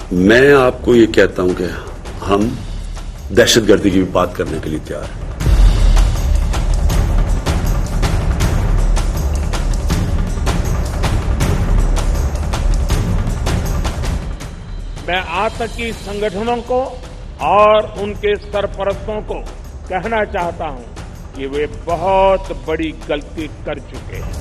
मैं आपको ये कहता हूं कि हम दहशतगर्दी की भी बात करने के लिए तैयार हैं। मैं आतंकी संगठनों को और उनके सरपरस्तों को कहना चाहता हूं कि वे बहुत बड़ी गलती कर चुके हैं।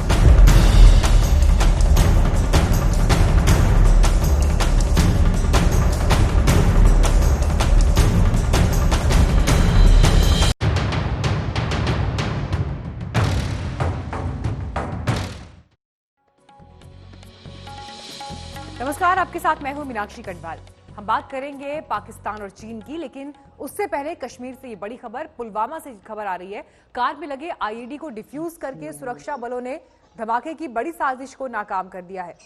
नमस्कार, आपके साथ मैं हूं मीनाक्षी कटवाल। हम बात करेंगे पाकिस्तान और चीन की, लेकिन उससे पहले कश्मीर से ये बड़ी खबर, पुलवामा से खबर आ रही है। कार में लगे आईईडी को डिफ्यूज करके सुरक्षा बलों ने धमाके की बड़ी साजिश को नाकाम कर दिया है।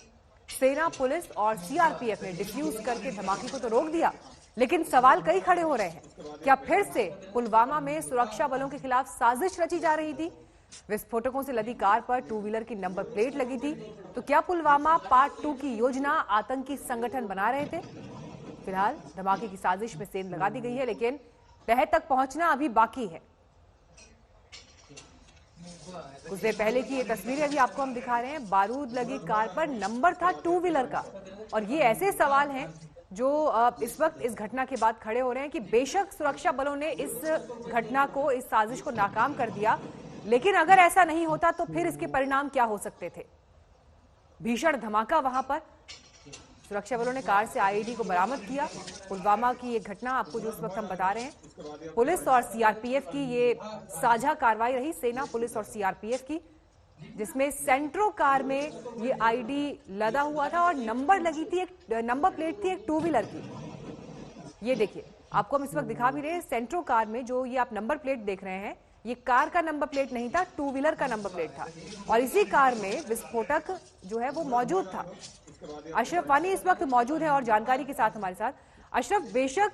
सेना, पुलिस और सीआरपीएफ ने डिफ्यूज करके धमाके को तो रोक दिया, लेकिन सवाल कई खड़े हो रहे हैं। क्या फिर से पुलवामा में सुरक्षा बलों के खिलाफ साजिश रची जा रही थी? विस्फोटकों से लदी कार पर टू व्हीलर की नंबर प्लेट लगी थी। तो क्या पुलवामा पार्ट 2 की योजना आतंकी संगठन बना रहे थे? फिलहाल धमाके की साजिश में सेंध लगा दी गई है, लेकिन तह तक पहुंचना अभी बाकी है। कुछ देर पहले की ये तस्वीरें अभी आपको हम दिखा रहे हैं। बारूद लगी कार पर नंबर था टू व्हीलर का। और ये ऐसे सवाल हैं जो इस वक्त इस घटना के बाद खड़े हो रहे हैं कि बेशक सुरक्षा बलों ने इस घटना को, इस साजिश को नाकाम कर दिया, लेकिन अगर ऐसा नहीं होता तो फिर इसके परिणाम क्या हो सकते थे? भीषण धमाका वहां पर। सुरक्षा बलों ने कार से आईईडी को बरामद किया। पुलवामा की ये घटना आपको जो इस वक्त हम बता रहे हैं, पुलिस और सीआरपीएफ की ये साझा कार्रवाई रही, सेना, पुलिस और सीआरपीएफ की, जिसमें सेंट्रो कार में ये आईडी लदा हुआ था और नंबर लगी थी, एक नंबर प्लेट थी एक टू व्हीलर की। ये देखिए, आपको हम इस वक्त दिखा भी रहे हैं। सेंट्रो कार में जो ये आप नंबर प्लेट देख रहे हैं, ये कार का नंबर प्लेट नहीं था, टू व्हीलर का नंबर प्लेट था। और इसी कार में विस्फोटक जो है वो मौजूद था। अशरफ वानी इस वक्त मौजूद है और जानकारी के साथ हमारे साथ। अशरफ, बेशक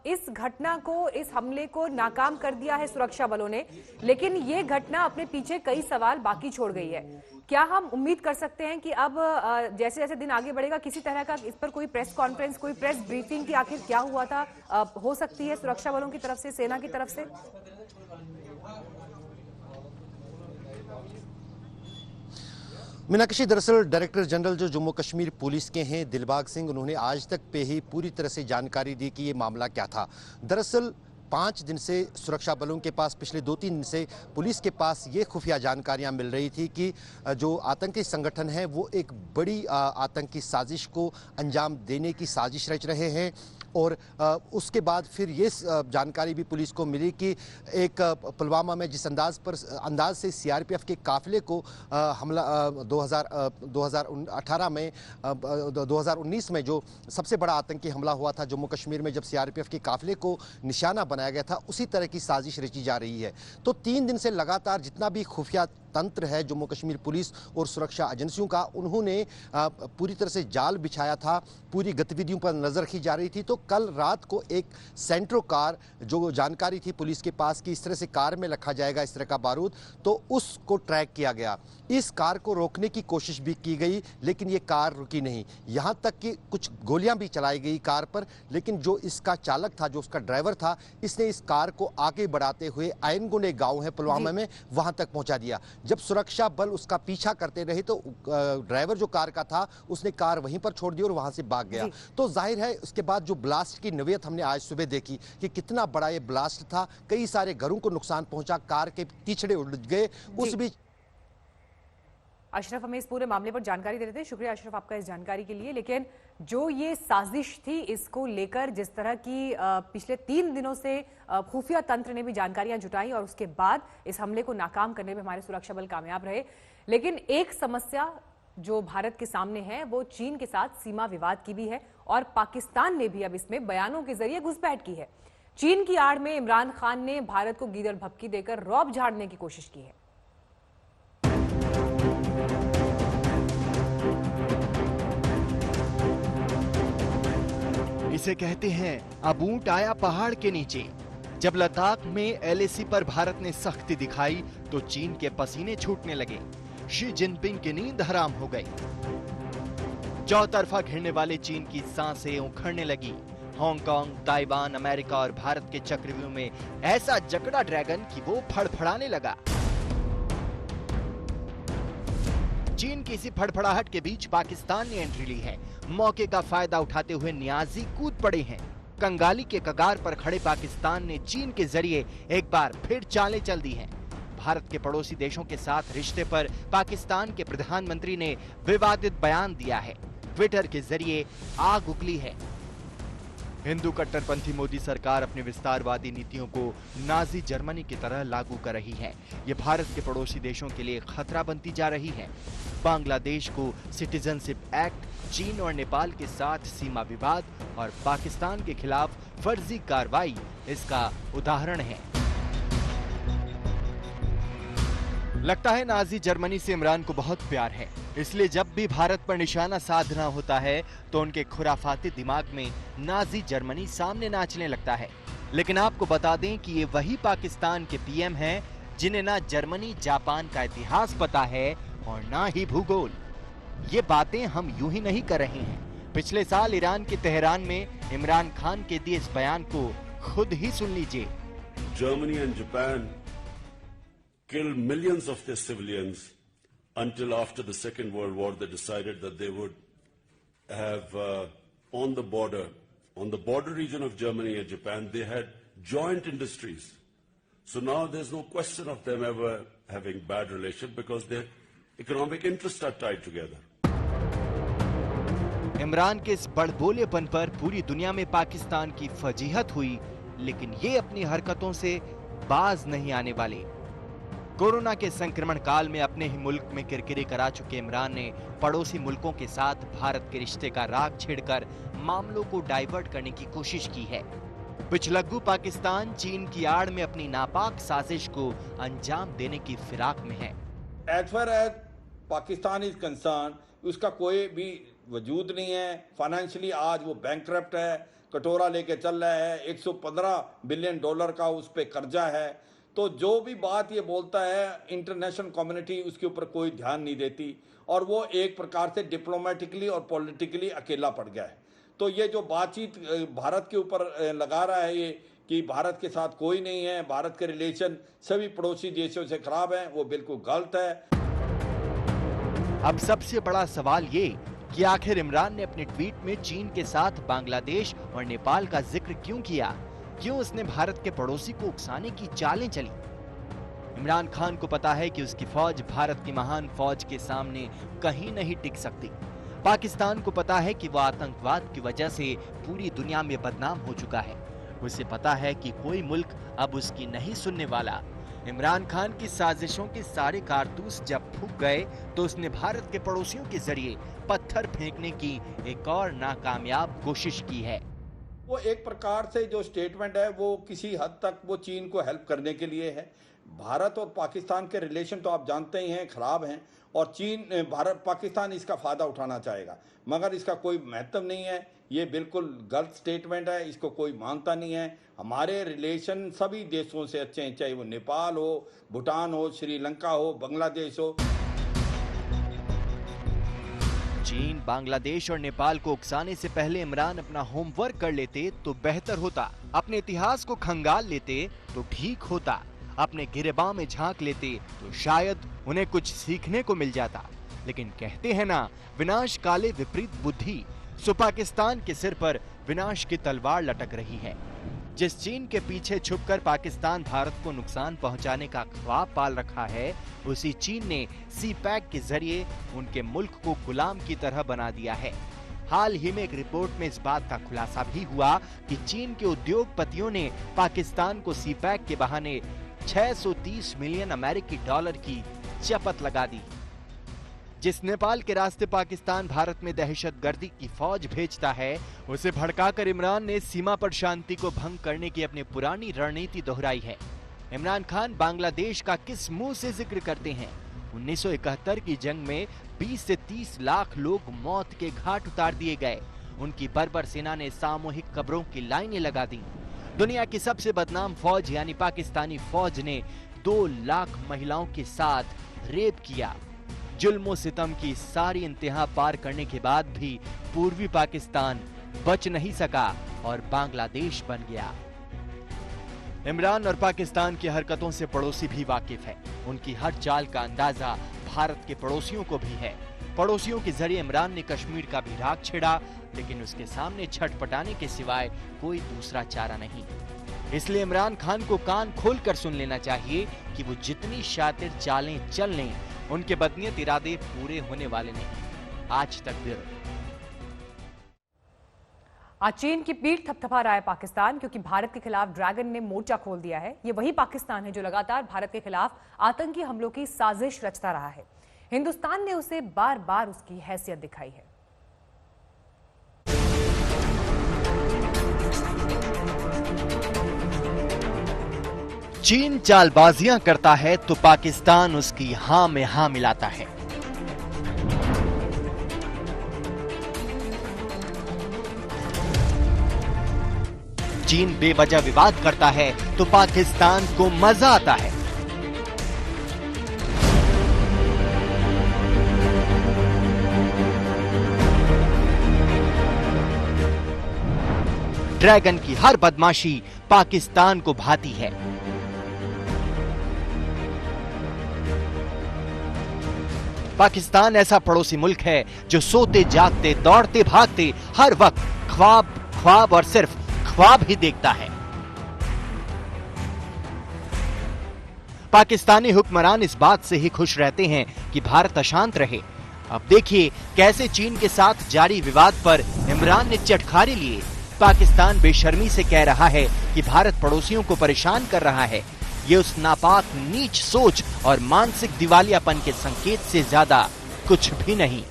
इस घटना को, इस हमले को नाकाम कर दिया है सुरक्षा बलों ने, लेकिन ये घटना अपने पीछे कई सवाल बाकी छोड़ गई है। क्या हम उम्मीद कर सकते हैं कि अब जैसे जैसे दिन आगे बढ़ेगा, किसी तरह का इस पर कोई प्रेस कॉन्फ्रेंस, कोई प्रेस ब्रीफिंग की आखिर क्या हुआ था हो सकती है सुरक्षा बलों की तरफ से, सेना की तरफ से? मीनाक्षी, दरअसल डायरेक्टर जनरल जो जम्मू कश्मीर पुलिस के हैं, दिलबाग सिंह, उन्होंने आज तक पे ही पूरी तरह से जानकारी दी कि ये मामला क्या था। दरअसल 5 दिन से सुरक्षा बलों के पास, पिछले 2-3 दिन से पुलिस के पास ये खुफिया जानकारियां मिल रही थी कि जो आतंकी संगठन है वो एक बड़ी आतंकी साजिश को अंजाम देने की साजिश रच रहे हैं। और उसके बाद फिर ये जानकारी भी पुलिस को मिली कि एक पुलवामा में जिस अंदाज से सीआरपीएफ के काफिले को हमला 2018 में 2019 में जो सबसे बड़ा आतंकी हमला हुआ था जम्मू कश्मीर में, जब सीआरपीएफ के काफिले को निशाना बनाया गया था, उसी तरह की साजिश रची जा रही है। तो 3 दिन से लगातार जितना भी खुफिया तंत्र है जम्मू कश्मीर पुलिस और सुरक्षा एजेंसियों का, उन्होंने पूरी तरह से जाल बिछाया था, पूरी गतिविधियों पर नजर रखी जा रही थी। तो कल रात को एक सेंट्रो कार, जो जानकारी थी पुलिस के पास कि इस तरह से कार में रखा जाएगा इस तरह का बारूद, तो उसको ट्रैक किया गया। इस कार को रोकने की कोशिश भी की गई, लेकिन ये कार रुकी नहीं। यहां तक कि कुछ गोलियां भी चलाई गई कार पर, लेकिन जो इसका चालक था, जो उसका ड्राइवर था, इसने इस कार को आगे बढ़ाते हुए आयनगुने गांव है पुलवामा में, वहां तक पहुंचा दिया। जब सुरक्षा बल उसका पीछा करते रहे तो ड्राइवर जो कार का था, उसने कार वहीं पर छोड़ दी और वहां से भाग गया। तो जाहिर है उसके बाद जो ब्लास्ट की नवीयत हमने आज सुबह देखी कि कितना बड़ा ये ब्लास्ट था, कई सारे घरों को नुकसान पहुंचा, कार के तीछड़े उड़ गए। उस बीच अशरफ हमें इस पूरे मामले पर जानकारी दे रहे थे। शुक्रिया अशरफ आपका इस जानकारी के लिए। लेकिन जो ये साजिश थी, इसको लेकर जिस तरह की पिछले 3 दिनों से खुफिया तंत्र ने भी जानकारियां जुटाई और उसके बाद इस हमले को नाकाम करने में हमारे सुरक्षा बल कामयाब रहे। लेकिन एक समस्या जो भारत के सामने है वो चीन के साथ सीमा विवाद की भी है और पाकिस्तान ने भी अब इसमें बयानों के जरिए घुसपैठ की है। चीन की आड़ में इमरान खान ने भारत को गीदड़ भभकी देकर रौब झाड़ने की कोशिश की है। इसे कहते हैं अब ऊंट आया पहाड़ के नीचे। जब लद्दाख में एलएसी पर भारत ने सख्ती दिखाई तो चीन के पसीने छूटने लगे। शी जिनपिंग की नींद हराम हो गई। चौतरफा घिरने वाले चीन की सांसें उखड़ने लगी। हांगकांग, ताइवान, अमेरिका और भारत के चक्रव्यूह में ऐसा जकड़ा ड्रैगन कि वो फड़फड़ाने लगा। चीन की इसी फड़फड़ाहट के बीच पाकिस्तान ने एंट्री ली है। मौके का फायदा उठाते हुए नियाजी कूद पड़े हैं। कंगाली के कगार पर खड़े पाकिस्तान ने चीन के जरिए एक बार फिर चालें चल दी हैं। भारत के पड़ोसी देशों के साथ रिश्ते पर पाकिस्तान के प्रधानमंत्री ने विवादित बयान दिया है। ट्विटर के जरिए आग उगली है। हिंदू कट्टरपंथी मोदी सरकार अपनी विस्तारवादी नीतियों को नाजी जर्मनी की तरह लागू कर रही है। ये भारत के पड़ोसी देशों के लिए खतरा बनती जा रही है। बांग्लादेश को सिटीजनशिप एक्ट, चीन और नेपाल के साथ सीमा विवाद और पाकिस्तान के खिलाफ फर्जी कार्रवाई इसका उदाहरण है। लगता है नाजी जर्मनी से इमरान को बहुत प्यार है, इसलिए जब भी भारत पर निशाना साधना होता है तो उनके खुराफाती दिमाग में नाजी जर्मनी सामने नाचने लगता है। लेकिन आपको बता दें कि ये वही पाकिस्तान के पीएम हैं जिन्हें ना जर्मनी जापान का इतिहास पता है और ना ही भूगोल। ये बातें हम यूं ही नहीं कर रहे हैं। पिछले साल ईरान के तेहरान में इमरान खान के दिए इस बयान को खुद ही सुन लीजिए। Germany and Japan killed millions of their civilians until after the Second World War they decided that they would have on the border region of Germany and Japan, they had joint industries. So now there's no question of them ever having bad relations because their economic interests are tied together. Imran के इस बड़बोलेपन पर पूरी दुनिया में पाकिस्तान की फजीहत हुई, लेकिन ये अपनी हरकतों से बाज नहीं आने वाले। कोरोना के संक्रमण काल में अपने ही मुल्क में किरकिरी करा चुके इमरान ने पड़ोसी मुल्कों के साथ भारत के रिश्ते का राग छेड़कर मामलों को डाइवर्ट करने की कोशिश की है। पिछलग्गू पाकिस्तान चीन की आड़ में अपनी नापाक साजिश को अंजाम देने की फिराक में है। As far as Pakistan is concern, उसका कोई भी वजूद नहीं है। फाइनेंशियली आज वो बैंकरप्ट है, कटोरा लेके चल रहा है। $115 बिलियन का उस पर कर्जा है। तो जो भी बात ये बोलता है इंटरनेशनल कम्युनिटी उसके ऊपर कोई ध्यान नहीं देती और वो एक प्रकार से डिप्लोमेटिकली और पॉलिटिकली अकेला पड़ गया है। तो ये जो बातचीत भारत के ऊपर लगा रहा है ये कि भारत के साथ कोई नहीं है, भारत के रिलेशन सभी पड़ोसी देशों से खराब हैं, वो बिल्कुल गलत है। अब सबसे बड़ा सवाल ये कि आखिर इमरान ने अपने ट्वीट में चीन के साथ बांग्लादेश और नेपाल का जिक्र क्यों किया? क्यों उसने भारत के पड़ोसी को उकसाने की चालें चली? इमरान खान को पता है कि उसकी फौज भारत की महान फौज के सामने कहीं नहीं टिक सकती। पाकिस्तान को पता है कि वह आतंकवाद की वजह से पूरी दुनिया में बदनाम हो चुका है। उसे पता है कि कोई मुल्क अब उसकी नहीं सुनने वाला। इमरान खान की साजिशों के सारे कारतूस जब फूक गए तो उसने भारत के पड़ोसियों के जरिए पत्थर फेंकने की एक और नाकामयाब कोशिश की है। वो एक प्रकार से जो स्टेटमेंट है वो किसी हद तक वो चीन को हेल्प करने के लिए है। भारत और पाकिस्तान के रिलेशन तो आप जानते ही हैं खराब हैं और पाकिस्तान इसका फ़ायदा उठाना चाहेगा, मगर इसका कोई महत्व नहीं है। ये बिल्कुल गलत स्टेटमेंट है, इसको कोई मानता नहीं है। हमारे रिलेशन सभी देशों से अच्छे हैं, चाहे वो नेपाल हो, भूटान हो, श्रीलंका हो, बांग्लादेश हो। चीन, बांग्लादेश और नेपाल को उकसाने से पहले इमरान अपना होमवर्क कर लेते तो बेहतर होता। अपने इतिहास को खंगाल लेते तो ठीक होता। अपने गिरेबां में झांक लेते तो शायद उन्हें कुछ सीखने को मिल जाता। लेकिन कहते हैं ना, विनाश काले विपरीत बुद्धि। सो पाकिस्तान के सिर पर विनाश की तलवार लटक रही है। जिस चीन के पीछे छुपकर पाकिस्तान भारत को नुकसान पहुंचाने का ख्वाब पाल रखा है, उसी चीन ने सीपैक के जरिए उनके मुल्क को गुलाम की तरह बना दिया है। हाल ही में एक रिपोर्ट में इस बात का खुलासा भी हुआ कि चीन के उद्योगपतियों ने पाकिस्तान को सीपैक के बहाने 630 मिलियन अमेरिकी डॉलर की चपत लगा दी। जिस नेपाल के रास्ते पाकिस्तान भारत में दहशतगर्दी की फौज भेजता है, उसे भड़काकर इमरान ने सीमा पर शांति को भंग करने की अपनी पुरानी रणनीति दोहराई है। इमरान खान बांग्लादेश का किस मुंह से जिक्र करते हैं? 1971 की जंग में 20 से 30 लाख लोग मौत के घाट उतार दिए गए। उनकी बर्बर सेना ने सामूहिक कब्रों की लाइनें लगा दी। दुनिया की सबसे बदनाम फौज यानी पाकिस्तानी फौज ने 2 लाख महिलाओं के साथ रेप किया। जुल्म सितम की सारी इंतहा पार करने के बाद भी पूर्वी पाकिस्तान बच नहीं सका और बांग्लादेश बन गया। इमरान और पाकिस्तान की हरकतों से पड़ोसी भी वाकिफ है। उनकी हर चाल का अंदाजा भारत के पड़ोसियों को भी है। पड़ोसियों के जरिए इमरान ने कश्मीर का भी राग छेड़ा, लेकिन उसके सामने छटपटाने के सिवाय कोई दूसरा चारा नहीं। इसलिए इमरान खान को कान खोलकर सुन लेना चाहिए कि वो जितनी शातिर चालें चल लें, उनके बदनीयत इरादे पूरे होने वाले नहीं। आज तक भी आज चीन की पीठ थपथपा रहा है पाकिस्तान, क्योंकि भारत के खिलाफ ड्रैगन ने मोर्चा खोल दिया है। ये वही पाकिस्तान है जो लगातार भारत के खिलाफ आतंकी हमलों की साजिश रचता रहा है। हिंदुस्तान ने उसे बार बार उसकी हैसियत दिखाई है। चीन चालबाजियां करता है तो पाकिस्तान उसकी हां में हां मिलाता है। चीन बेवजह विवाद करता है तो पाकिस्तान को मजा आता है। ड्रैगन की हर बदमाशी पाकिस्तान को भाती है। पाकिस्तान ऐसा पड़ोसी मुल्क है जो सोते जागते दौड़ते भागते हर वक्त ख्वाब ख्वाब और सिर्फ ख्वाब ही देखता है। पाकिस्तानी हुक्मरान इस बात से ही खुश रहते हैं कि भारत अशांत रहे। अब देखिए कैसे चीन के साथ जारी विवाद पर इमरान ने चटखारे लिए। पाकिस्तान बेशर्मी से कह रहा है कि भारत पड़ोसियों को परेशान कर रहा है। ये उस नापाक नीच सोच और मानसिक दिवालियापन के संकेत से ज्यादा कुछ भी नहीं।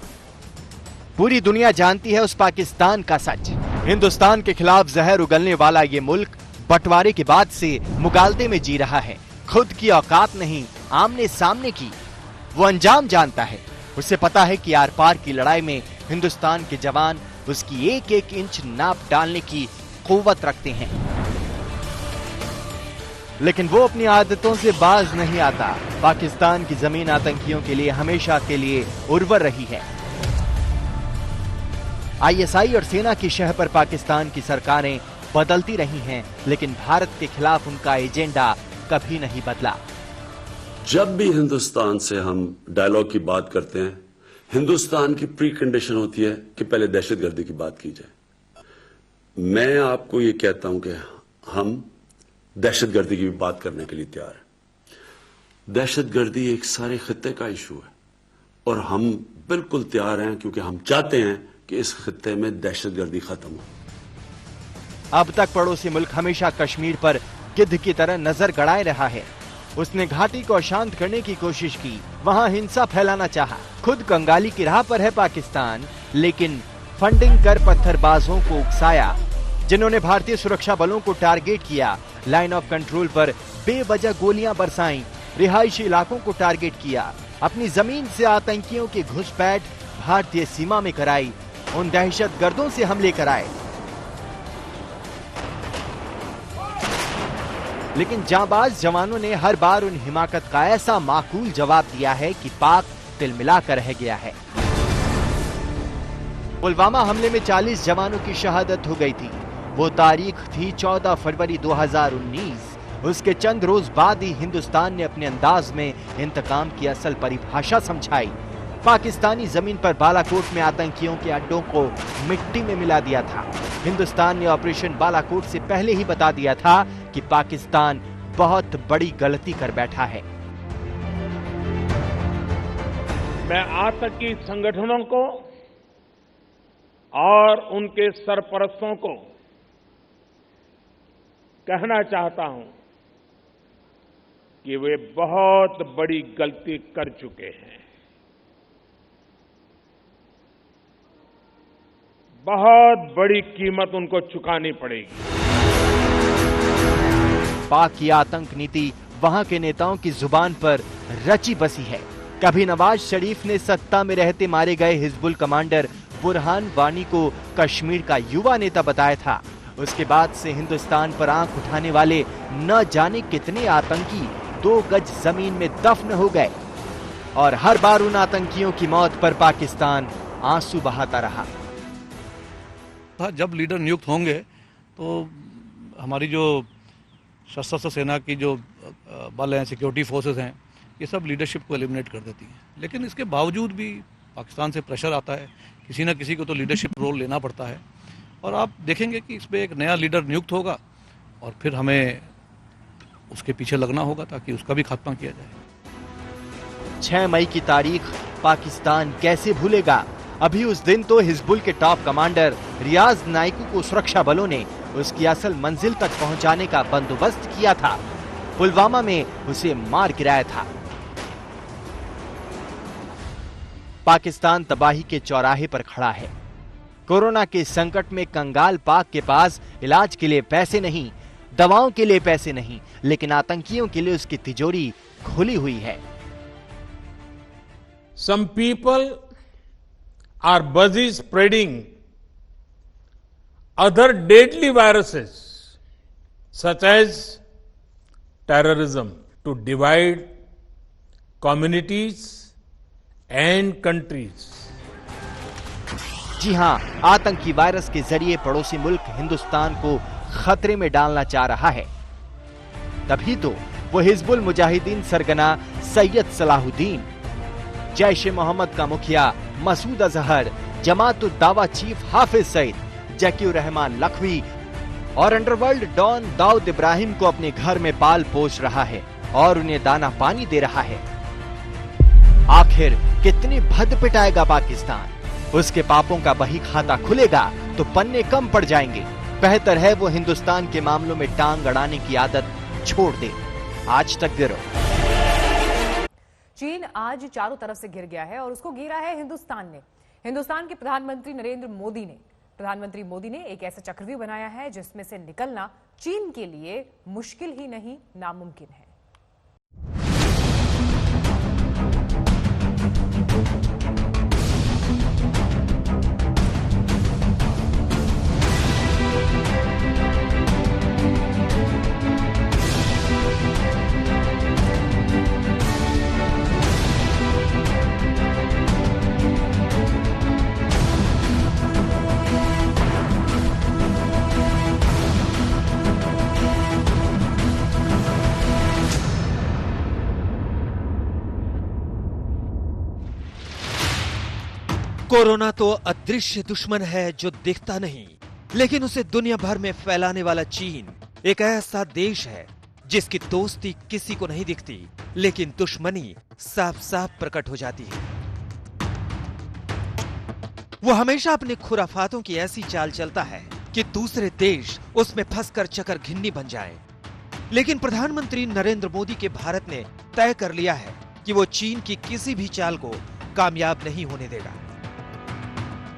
पूरी दुनिया जानती है उस पाकिस्तान का सच। हिंदुस्तान के खिलाफ जहर उगलने वाला ये मुल्क बंटवारे के बाद से मुगालते में जी रहा है। खुद की औकात नहीं, आमने सामने की। वो अंजाम जानता है। उसे पता है कि आर पार की लड़ाई में हिंदुस्तान के जवान उसकी एक एक इंच नाप डालने की कुव्वत रखते हैं, लेकिन वो अपनी आदतों से बाज नहीं आता। पाकिस्तान की जमीन आतंकियों के लिए हमेशा के लिए उर्वर रही है। आईएसआई और सेना की शह पर पाकिस्तान की सरकारें बदलती रही हैं, लेकिन भारत के खिलाफ उनका एजेंडा कभी नहीं बदला। जब भी हिंदुस्तान से हम डायलॉग की बात करते हैं, हिंदुस्तान की प्री कंडीशन होती है कि पहले दहशतगर्दी की बात की जाए। मैं आपको ये कहता हूं कि हम दहशतगर्दी की भी बात करने के लिए तैयार हैं। दहशतगर्दी एक सारे खित्ते का इशू है और हम बिल्कुल तैयार हैं, क्योंकि हम चाहते हैं कि इस खित्ते में दहशतगर्दी खत्म हो। अब तक पड़ोसी मुल्क हमेशा कश्मीर पर गिद्ध की तरह नजर गड़ाए रहा है। उसने घाटी को अशांत करने की कोशिश की, वहां हिंसा फैलाना चाहा। खुद कंगाली की राह पर है पाकिस्तान, लेकिन फंडिंग कर पत्थरबाजों को उकसाया, जिन्होंने भारतीय सुरक्षा बलों को टारगेट किया। लाइन ऑफ कंट्रोल पर बेवजह गोलियां बरसाईं, रिहायशी इलाकों को टारगेट किया, अपनी जमीन से आतंकियों की घुसपैठ भारतीय सीमा में कराई, उन दहशतगर्दों से हमले कराए। लेकिन जांबाज जवानों ने हर बार उन हिमाकत का ऐसा माकूल जवाब दिया है कि पाक तिलमिलाकर रह गया है। पुलवामा हमले में 40 जवानों की शहादत हो गई थी। वो तारीख थी 14 फरवरी 2019। उसके चंद रोज बाद ही हिंदुस्तान ने अपने अंदाज में इंतकाम की असल परिभाषा समझाई। पाकिस्तानी जमीन पर बालाकोट में आतंकियों के अड्डों को मिट्टी में मिला दिया था। हिंदुस्तान ने ऑपरेशन बालाकोट से पहले ही बता दिया था कि पाकिस्तान बहुत बड़ी गलती कर बैठा है। मैं आतंकी संगठनों को और उनके सरपरस्तों को कहना चाहता हूं कि वे बहुत बड़ी गलती कर चुके हैं। बहुत बड़ी कीमत उनको चुकानी पड़ेगी। पाक की आतंक नीति वहां के नेताओं की जुबान पर रची बसी है। कभी नवाज शरीफ ने सत्ता में रहते मारे गए हिजबुल कमांडर बुरहान वानी को कश्मीर का युवा नेता बताया था। उसके बाद से हिंदुस्तान पर आंख उठाने वाले न जाने कितने आतंकी 2 गज जमीन में दफन हो गए। और हर बार उन आतंकियों की मौत पर पाकिस्तान आंसू बहाता रहा। जब लीडर नियुक्त होंगे तो हमारी जो सशस्त्र सेना की जो बल हैं, सिक्योरिटी फोर्सेस हैं, ये सब लीडरशिप को एलिमिनेट कर देती हैं। लेकिन इसके बावजूद भी पाकिस्तान से प्रेशर आता है, किसी न किसी को तो लीडरशिप रोल लेना पड़ता है। और आप देखेंगे कि इसमें एक नया लीडर नियुक्त होगा और फिर हमें उसके पीछे लगना होगा ताकि उसका भी खात्मा किया जाए। 6 मई की तारीख पाकिस्तान कैसे भूलेगा। अभी उस दिन तो हिजबुल के टॉप कमांडर रियाज नाइकू को सुरक्षा बलों ने उसकी असल मंजिल तक पहुंचाने का बंदोबस्त किया था। पुलवामा में उसे मार गिराया था। पाकिस्तान तबाही के चौराहे पर खड़ा है। कोरोना के संकट में कंगाल पाक के पास इलाज के लिए पैसे नहीं, दवाओं के लिए पैसे नहीं, लेकिन आतंकियों के लिए उसकी तिजोरी खुली हुई है। Some people are busy spreading other deadly viruses such as terrorism to divide communities and countries. जी हां, आतंकी वायरस के जरिए पड़ोसी मुल्क हिंदुस्तान को खतरे में डालना चाह रहा है। तभी तो वो हिजबुल मुजाहिदीन सरगना सैयद सलाहुद्दीन, जैश ए मोहम्मद का मुखिया मसूद अजहर, जमात उद दावा चीफ हाफिज सईद, जकीउर रहमान लखवी और अंडरवर्ल्ड डॉन दाऊद इब्राहिम को अपने घर में पाल पोस रहा है और उन्हें दाना पानी दे रहा है। आखिर कितनी भद पिटाएगा पाकिस्तान? उसके पापों का बही खाता खुलेगा तो पन्ने कम पड़ जाएंगे। बेहतर है वो हिंदुस्तान के मामलों में टांग अड़ाने की आदत छोड़ दे। आज तक गिरो। चीन आज चारों तरफ से घिर गया है और उसको घेरा है हिंदुस्तान ने। हिंदुस्तान के प्रधानमंत्री प्रधानमंत्री मोदी ने एक ऐसा चक्रव्यूह बनाया है जिसमें से निकलना चीन के लिए मुश्किल ही नहीं, नामुमकिन है। कोरोना तो अदृश्य दुश्मन है जो दिखता नहीं, लेकिन उसे दुनिया भर में फैलाने वाला चीन एक ऐसा देश है जिसकी दोस्ती किसी को नहीं दिखती, लेकिन दुश्मनी साफ साफ प्रकट हो जाती है। वो हमेशा अपने खुराफातों की ऐसी चाल चलता है कि दूसरे देश उसमें फंसकर चकर घिन्नी बन जाएं। लेकिन प्रधानमंत्री नरेंद्र मोदी के भारत ने तय कर लिया है कि वो चीन की किसी भी चाल को कामयाब नहीं होने देगा।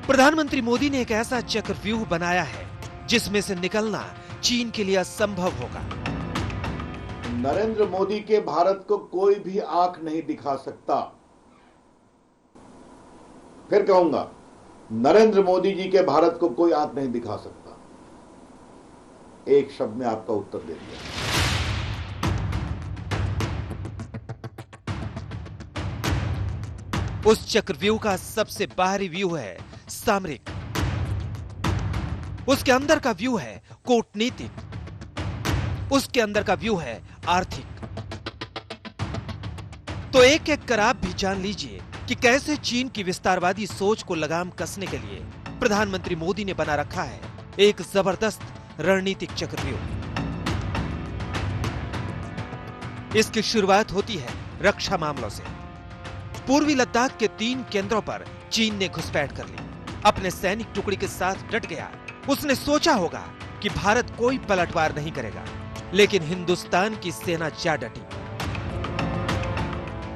प्रधानमंत्री मोदी ने एक ऐसा चक्रव्यूह बनाया है जिसमें से निकलना चीन के लिए असंभव होगा। नरेंद्र मोदी के भारत को कोई भी आंख नहीं दिखा सकता। फिर कहूंगा, नरेंद्र मोदी जी के भारत को कोई आंख नहीं दिखा सकता। एक शब्द में आपका उत्तर दे दिया। उस चक्रव्यूह का सबसे बाहरी व्यू है सामरिक, उसके अंदर का व्यू है कूटनीतिक, उसके अंदर का व्यू है आर्थिक। तो एक एक कर आप भी जान लीजिए कि कैसे चीन की विस्तारवादी सोच को लगाम कसने के लिए प्रधानमंत्री मोदी ने बना रखा है एक जबरदस्त रणनीतिक चक्रव्यूह। इसकी शुरुआत होती है रक्षा मामलों से। पूर्वी लद्दाख के 3 केंद्रों पर चीन ने घुसपैठ कर ली, अपने सैनिक टुकड़ी के साथ डट गया। उसने सोचा होगा कि भारत कोई पलटवार नहीं करेगा, लेकिन हिंदुस्तान की सेना जा डटी।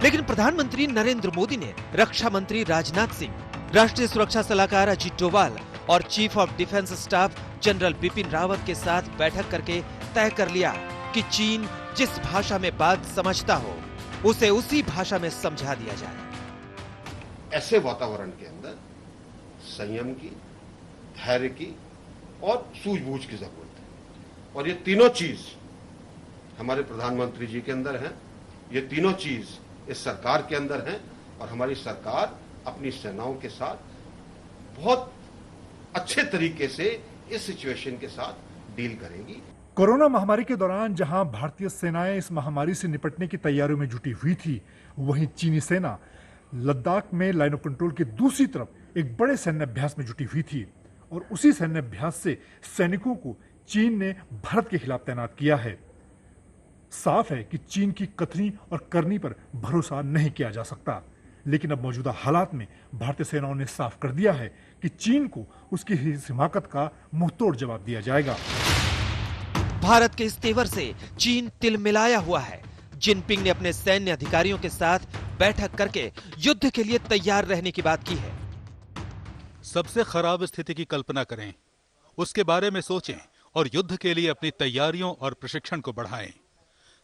लेकिन प्रधानमंत्री नरेंद्र मोदी ने रक्षा मंत्री राजनाथ सिंह, राष्ट्रीय सुरक्षा सलाहकार अजीत डोभाल और chief of defence staff general Bipin Rawat के साथ बैठक करके तय कर लिया कि चीन जिस भाषा में बात समझता हो उसे उसी भाषा में समझा दिया जाए। ऐसे वातावरण के अंदर संयम की, धैर्य की और सूझबूझ की जरूरत है, और ये तीनों चीज हमारे प्रधानमंत्री जी के अंदर हैं, ये तीनों चीज इस सरकार के अंदर हैं, और हमारी सरकार अपनी सेनाओं के साथ बहुत अच्छे तरीके से इस सिचुएशन के साथ डील करेगी। कोरोना महामारी के दौरान जहां भारतीय सेनाएं इस महामारी से निपटने की तैयारियों में जुटी हुई थी, वहीं चीनी सेना लद्दाख में लाइन ऑफ कंट्रोल की दूसरी तरफ एक बड़े सैन्य अभ्यास में जुटी हुई थी और उसी सैन्य अभ्यास से सैनिकों को चीन ने भारत के खिलाफ तैनात किया है। साफ है कि चीन की कथनी और करनी पर भरोसा नहीं किया जा सकता, लेकिन अब मौजूदा हालात में भारतीय सेनाओं ने साफ कर दिया है कि चीन को उसकी हिमाकत का मुंहतोड़ जवाब दिया जाएगा। भारत के इस तेवर से चीन तिलमिलाया हुआ है। जिनपिंग ने अपने सैन्य अधिकारियों के साथ बैठक करके युद्ध के लिए तैयार रहने की बात की है। सबसे खराब स्थिति की कल्पना करें, उसके बारे में सोचें और युद्ध के लिए अपनी तैयारियों और प्रशिक्षण को बढ़ाएं।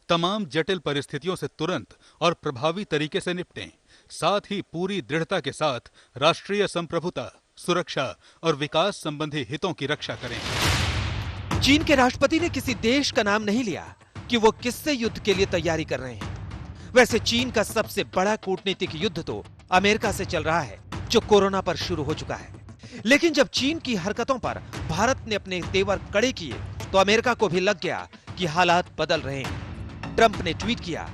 तमाम जटिल परिस्थितियों से तुरंत और प्रभावी तरीके से निपटें। साथ ही पूरी दृढ़ता के साथ राष्ट्रीय संप्रभुता, सुरक्षा और विकास संबंधी हितों की रक्षा करें। चीन के राष्ट्रपति ने किसी देश का नाम नहीं लिया कि वो किससे युद्ध के लिए तैयारी कर रहे हैं। वैसे चीन का सबसे बड़ा कूटनीतिक युद्ध तो अमेरिका से चल रहा है, जो कोरोना पर शुरू हो चुका है। लेकिन जब चीन की हरकतों पर भारत ने अपने तेवर कड़े किए, तो अमेरिका को भी लग गया कि हालात बदल रहे हैं। ट्रंप ने ट्वीट किया,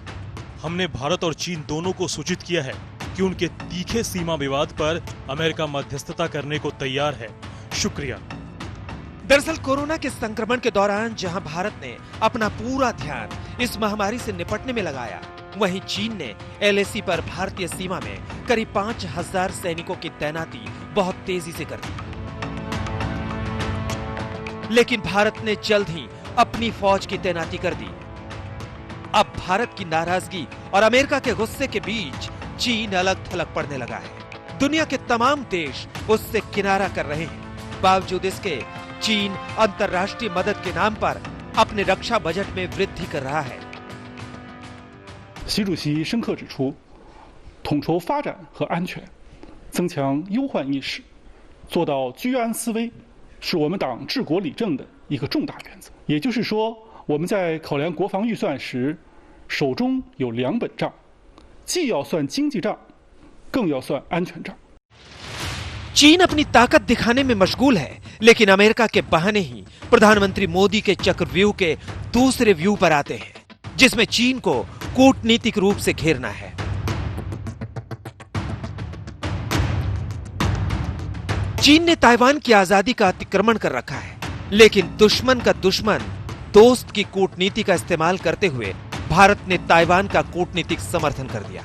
हमने भारत और चीन दोनों को सूचित किया है कि उनके तीखे सीमा विवाद पर अमेरिका मध्यस्थता करने को तैयार है। शुक्रिया। दरअसल कोरोना के संक्रमण के दौरान जहां भारत ने अपना पूरा ध्यान इस महामारी से निपटने में लगाया, वहीं चीन ने LAC पर भारतीय सीमा में करीब 5000 सैनिकों की तैनाती बहुत तेजी से कर दी। लेकिन भारत ने जल्द ही अपनी फौज की तैनाती कर दी। अब भारत की नाराजगी और अमेरिका के गुस्से के बीच चीन अलग थलग पड़ने लगा है। दुनिया के तमाम देश उससे किनारा कर रहे हैं। बावजूद इसके चीन अंतर्राष्ट्रीय मदद के नाम पर अपने रक्षा बजट में वृद्धि कर रहा है। 习主席深刻指出，统筹发展和安全，增强忧患意识，做到居安思危，是我们党治国理政的一个重大原则。也就是说，我们在考量国防预算时，手中有2本账，既要算经济账，更要算安全账。 चीन अपनी ताकत दिखाने में मशगूल है, लेकिन अमेरिका के बहाने ही प्रधानमंत्री मोदी के चक्रव्यूह के दूसरे व्यू पर आते हैं, जिसमें चीन को कूटनीतिक रूप से घेरना है। चीन ने ताइवान की आजादी का अतिक्रमण कर रखा है, लेकिन दुश्मन का दुश्मन दोस्त की कूटनीति का इस्तेमाल करते हुए भारत ने ताइवान का कूटनीतिक समर्थन कर दिया।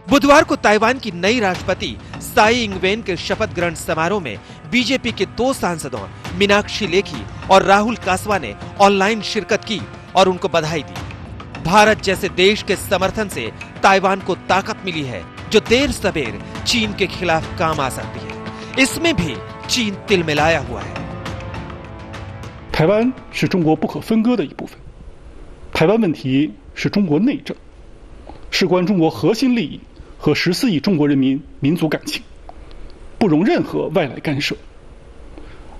बुधवार को ताइवान की नई राष्ट्रपति साई इंगवेन के शपथ ग्रहण समारोह में बीजेपी के 2 सांसदों मीनाक्षी लेखी और राहुल कासवा ने ऑनलाइन शिरकत की और उनको बधाई दी। भारत जैसे देश के समर्थन से ताइवान को ताकत मिली है, जो देर सबेर चीन के खिलाफ काम आ सकती है। इसमें भी चीन तिलमिलाया हुआ है। 台湾是中国不可分割的一部分，台湾问题是中国内政，事关中国核心利益和14亿中国人民民族感情，不容任何外来干涉。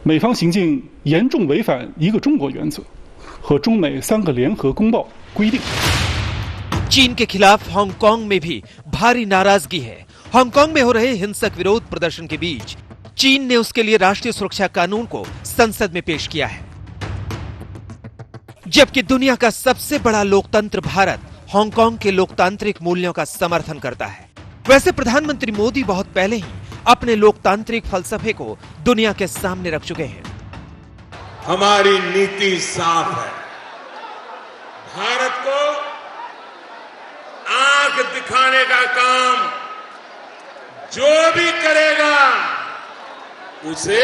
美方行径严重违反一个中国原则和中美3个联合公报规定。 चीन के खिलाफ हांगकांग में भी भारी नाराजगी है। हांगकांग में हो रहे हिंसक विरोध प्रदर्शन के बीच चीन ने उसके लिए राष्ट्रीय सुरक्षा कानून को संसद में पेश किया है। जबकि दुनिया का सबसे बड़ा लोकतंत्र भारत हांगकांग के लोकतांत्रिक मूल्यों का समर्थन करता है। वैसे प्रधानमंत्री मोदी बहुत पहले ही अपने लोकतांत्रिक फलसफे को दुनिया के सामने रख चुके हैं। हमारी नीति साफ है। भारत को आंख दिखाने का काम जो भी करेगा उसे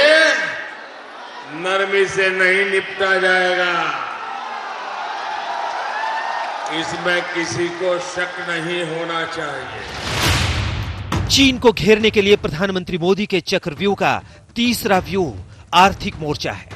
नरमी से नहीं निपटा जाएगा। इसमें किसी को शक नहीं होना चाहिए। चीन को घेरने के लिए प्रधानमंत्री मोदी के चक्रव्यूह का तीसरा व्यूह आर्थिक मोर्चा है।